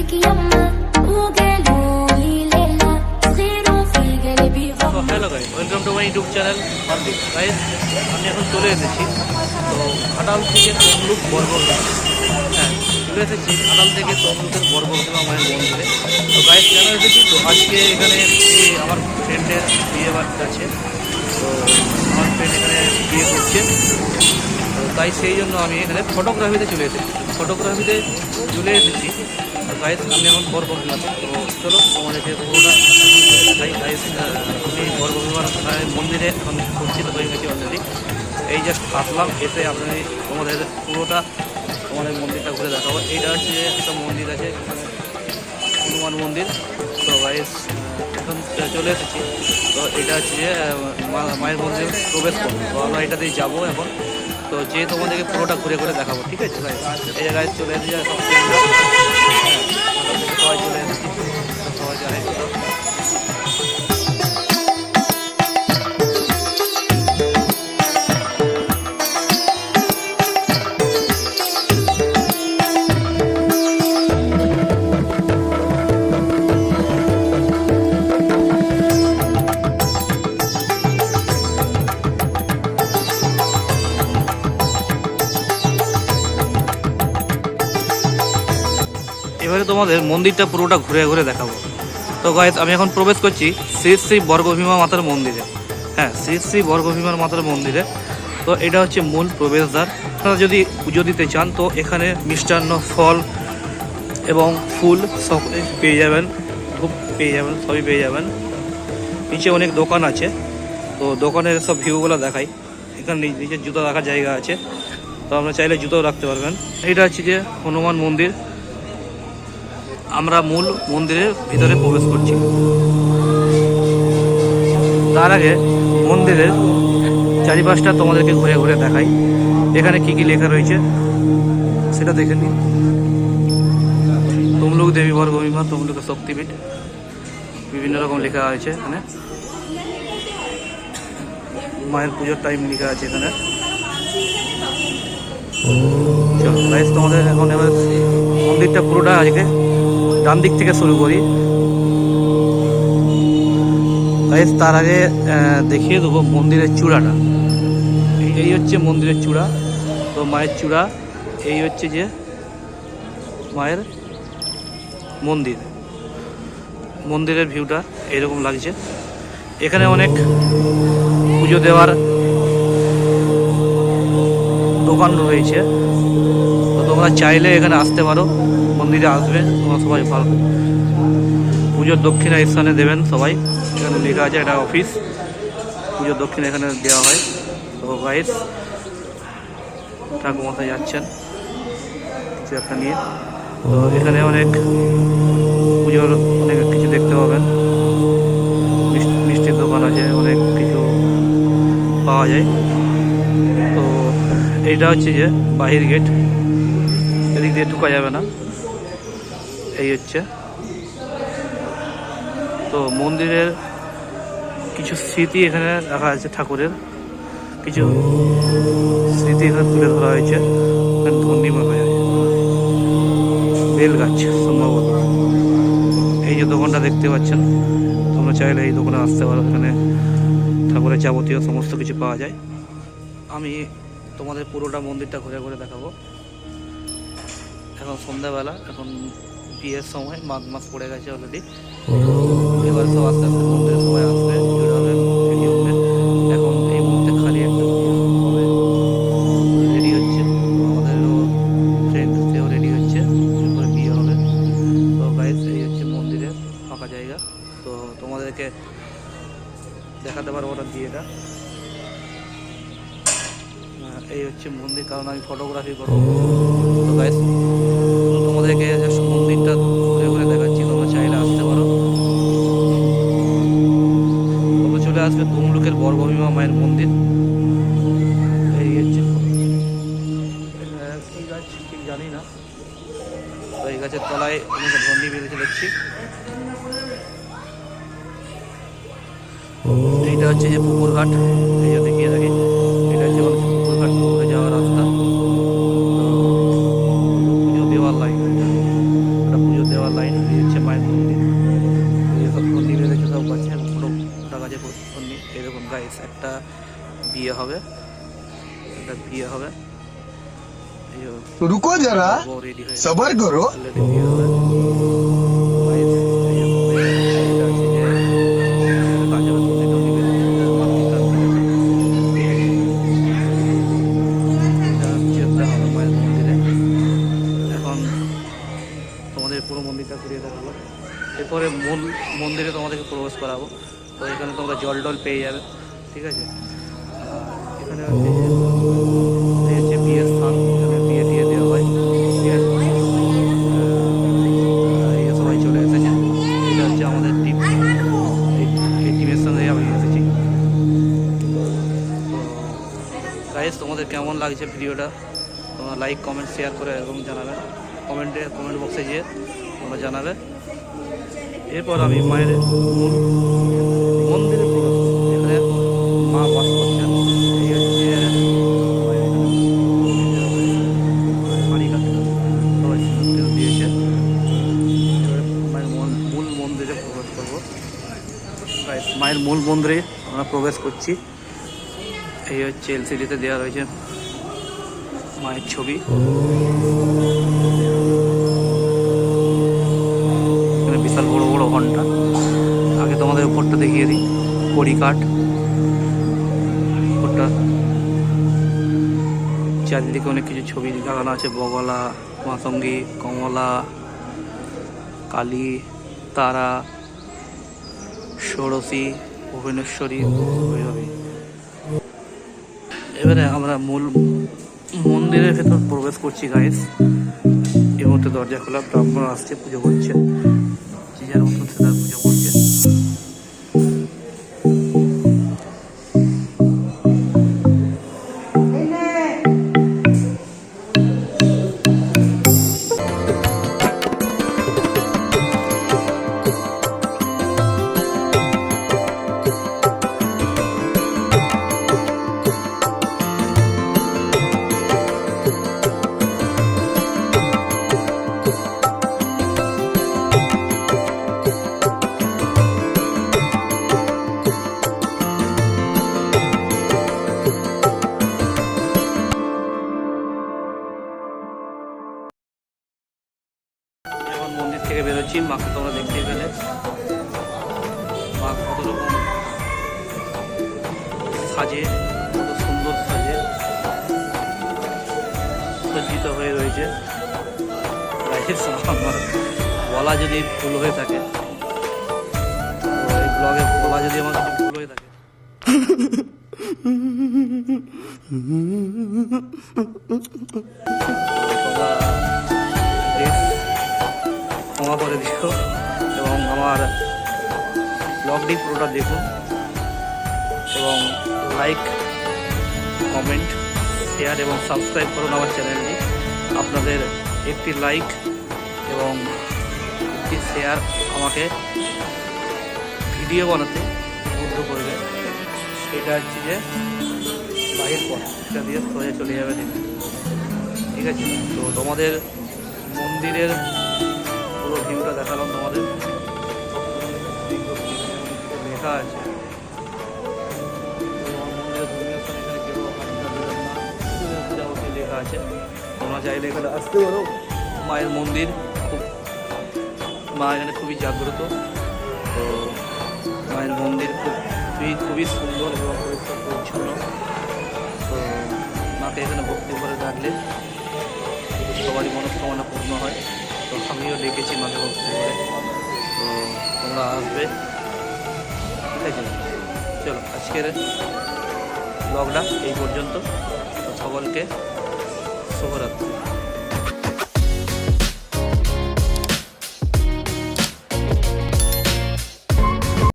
Hello guys, welcome to my YouTube channel Arbik guys. আমি এখন চলে এসেছি তো ঘাটাল থেকে তমলুক বর্গভীমা। হ্যাঁ, চলে এসেছি ঘাটাল থেকে তমলুকের বর্গভীমা মায়ের মন্দিরে। তো গাইস কেন এসেছি, তো আজকে এখানে আমার ফ্রেন্ডের বিয়ে বাড়ি আছে। তো আমার ফ্রেন্ড এখানে বিয়ে করছে, তো তাই সেই জন্য আমি এখানে ফটোগ্রাফিতে চলে এসেছি। তো গাইস আমি এখন বর্গভীমাতে, তো চলো তোমাদেরকে পুরোটা দেখাই। গাইস আমি বর্গভীমার মন্দিরে এখন উপস্থিত হয়ে গেছি অলরেডি। এই জাস্ট আসলাম, এসে তোমাদের পুরোটা তোমাদের মন্দিরটা ঘুরে দেখাবো। এইটা হচ্ছে একটা মন্দির আছে, হনুমান মন্দির। তো গাইস এখন চলে এসেছি, তো এটা হচ্ছে যে মায়ের মন্দিরে প্রবেশ করবো। তো আমরা এটা দিয়ে যাবো এখন। তো যে তোমাদেরকে পুরোটা ঘুরে ঘুরে দেখাবো, ঠিক আছে গাইস। এই যে গাইস চলে এসেছি, সবাই চলে এসেছি, সবাই জানে। এবারে তোমাদের মন্দিরটা পুরোটা ঘুরে ঘুরে দেখাবো। তো গাইস আমি এখন প্রবেশ করছি শ্রী শ্রী বর্গভীমা মাতার মন্দিরে। হ্যাঁ, শ্রী শ্রী বর্গভীমা মাতার মন্দিরে। তো এটা হচ্ছে মূল প্রবেশদ্বার। আপনারা যদি পুজো দিতে চান তো এখানে মিষ্টান্ন, ফল এবং ফুল সব পেয়ে যাবেন, ধূপ পেয়ে যাবেন, সবই পেয়ে যাবেন। নিচে অনেক দোকান আছে, তো দোকানের সব ভিউগুলো দেখাই। এখানে নিচে জুতো রাখার জায়গা আছে, তো আপনারা চাইলে জুতোও রাখতে পারবেন। এটা হচ্ছে যে হনুমান মন্দির। আমরা মূল মন্দিরের ভিতরে প্রবেশ করছি। তার আগে মন্দিরের চারিপাশটা তোমাদেরকে ঘুরে ঘুরে দেখাই। এখানে কি কি লেখা রয়েছে সেটা দেখে নিন। তমলুক দেবী বর্গভীমা, তমলুকের শক্তিপীঠ, বিভিন্ন রকম লেখা আছে এখানে। মায়ের পুজোর টাইম লেখা আছে এখানে। চলো গাইস, তোমাদের এখন এবার মন্দিরটা পুরোটা আজকে ডান দিক থেকে শুরু করি। গাইস তার আগে দেখিয়ে দেবো মন্দিরের চূড়াটা। এই হচ্ছে মন্দিরের চূড়া, তো মায়ের চূড়া। এই হচ্ছে যে মায়ের মন্দির, মন্দিরের ভিউটা এরকম লাগছে। এখানে অনেক পুজো দেওয়ার দোকান রয়েছে, তো তোমরা চাইলে এখানে আসতে পারো, মন্দিরে আসবে। তোমরা সবাই ভালো পুজোর দক্ষিণা স্থানে দেবেন সবাই। এখানে লেখা আছে, এটা অফিস, পুজোর দক্ষিণা এখানে দেওয়া হয়। তো গাইস ঠাকুরমশাই যাচ্ছেন কিছু একটা নিয়ে। তো এখানে অনেক পুজোর অনেক কিছু দেখতে পাবেন। মিষ্টির দোকান আছে, অনেক কিছু পাওয়া যায়। তো এইটা হচ্ছে যে বাহির গেট, এদিক দিয়ে ঢুকা যাবে না। এই হচ্ছে তো মন্দিরের কিছু স্মৃতি এখানে রাখা আছে, ঠাকুরের কিছু স্মৃতি এখানে তুলে ধরা হয়েছে। এখানে ধন্যী মাখা যায়, বেল গাছ সম্ভবত। এই যে দোকানটা দেখতে পাচ্ছেন, তোমরা চাইলে এই দোকানে আসতে পারো। এখানে ঠাকুরের যাবতীয় সমস্ত কিছু পাওয়া যায়। আমি তোমাদের পুরোটা মন্দিরটা ঘুরে ঘুরে দেখাবো। এখন সন্ধ্যাবেলা, এখন বিয়ের সময়, মাঘ মাস পড়ে গেছে অলরেডি। এবার সব আস্তে আস্তে মন্দিরের সময় আসবে, ভিড় হবে, রেডি হবে। এখন এই মুহূর্তে খালি একটা হবে, রেডি হচ্ছে। আমাদেরও ফ্রেন্ড সেও রেডি হচ্ছে, এরপরে বিয়ে হবে। তো গাইস এই হচ্ছে মন্দিরের ফাঁকা জায়গা। তো তোমাদেরকে দেখাতে পারবো না বিয়েটা। এই হচ্ছে মন্দির, কারণ আমি ফটোগ্রাফি করবো। তো গাইস তোমাদেরকে জাস্ট মন্দিরটা ঘুরে ঘুরে দেখাচ্ছি, তোমরা চাইলে আসতে পারো। তোমরা চলে আসবে তমলুকের বর্গভীমা মায়ের মন্দির। এই হচ্ছে কি গাছ ঠিক জানি না, তো এই গাছের তলায় অনেক ধন্যী বেঁধেছে দেখছি। এইটা হচ্ছে যে পুকুর ঘাট, এই যে দেখিয়ে থাকি। এটা হচ্ছে পুকুর ঘাট, পুকুরে যাওয়ার রাস্তা। পুজো দেওয়ার লাইন, এটা পুজো দেওয়ার লাইন। रुको जरा রেডি হয়ে सबर करो অলরেডি বিয়ে হবে। গাইস এটা হচ্ছে যে কাঞ্চন মন্দির নিবে এটা হচ্ছে একটা আমার মায়ের মন্দিরে। এখন তোমাদের পুরো মন্দিরটা ঘুরিয়ে দেখাবো, এরপরে মূল মন্দিরে তোমাদেরকে প্রবেশ করাবো। তো এখানে তোমরা জল টল পেয়ে যাবে, ঠিক আছে। এখানে হচ্ছে যে এই হচ্ছে বিয়ের স্থান, এখানে বিয়ে টিয়ে দেওয়া হয়, ঠিক আছে। এই সবাই চলে এসেছে, এটা হচ্ছে আমাদের টিম, এই টিমের সঙ্গে আমি এসেছি। তো গাইস তোমাদের কেমন লাগছে ভিডিওটা তোমরা লাইক কমেন্ট শেয়ার করে এবং জানাবে, কমেন্ট বক্সে গিয়ে তোমরা জানাবে। এরপর আমি মায়ের মূল মন্দিরে প্রবেশ করবো, এখানে মা বাস করছেন। এই হচ্ছে সবাই সিঁদুর দিয়েছে। এবারে মায়ের মূল মন্দিরে প্রবেশ করবো। মায়ের মূল মন্দিরে আমরা প্রবেশ করছি। এই হচ্ছে এলসিডিতে দেওয়া রয়েছে মায়ের ছবি। এখানে বিশাল বড় বড় ঘন্টা। আগে তোমাদের উপরটা দেখিয়ে দিই, কড়িকাঠ উপরটা, চারিদিকে অনেক কিছু ছবি লাগানো আছে, বগলা, মাতঙ্গী, কমলা, কালী, তারা, ষোড়শী, ভুবনেশ্বরী, ভৈরবী। এবারে আমরা মূল মন্দিরের ভেতর প্রবেশ করছি গাইস। এই মুহূর্তে দরজা খোলা, ব্রাহ্মণ আসছে, পুজো করছে, যে যার মতন সে তার পুজো করছে। এখন মন্দির থেকে বেরোচ্ছি, মাকে তোমরা দেখতেই পেলে মা কত রকম সাজে, কত সুন্দর সাজে সজ্জিত হয়ে রয়েছে। আমার বলা যদি ভুল হয়ে থাকে, তো এই ব্লগে বলা যদি আমার কিছু ভুল হয়ে থাকে তোমরা প্লিজ ক্ষমা করে দিও এবং আমার ব্লগটি পুরোটা দেখুন এবং লাইক, কমেন্ট, শেয়ার এবং সাবস্ক্রাইব করুন আমার চ্যানেলটি। আপনাদের একটি লাইক এবং একটি শেয়ার আমাকে ভিডিও বানাতে উদ্বুদ্ধ করবে। এটা হচ্ছে যে বাহির পথ, এটা দিয়ে সোজা চলে যাবে, ঠিক আছে। তো তোমাদের মন্দিরের পুরো ভিউটা দেখালাম তোমাদের, লেখা আছে মন্দিরের ধর্মীয় স্থান, এখানে কেউ লেখা আছে, তোমরা চাইলে এখানে আসতে পারো। মায়ের মন্দির খুব, মা এখানে খুবই জাগ্রত। তো মায়ের মন্দির খুবই সুন্দর এবং পরিষ্কার পরিচ্ছন্ন। তো মাকে এখানে ভক্তি করে রাখলে সবারই মনস্কামনা পূর্ণ হয়। তো আমিও ডেকেছি মাকে ভক্তি করে, তো তোমরা আসবে, ঠিক আছে। চলো আজকের ব্লগটা এই পর্যন্ত, সকলকে শুভরাত্রি।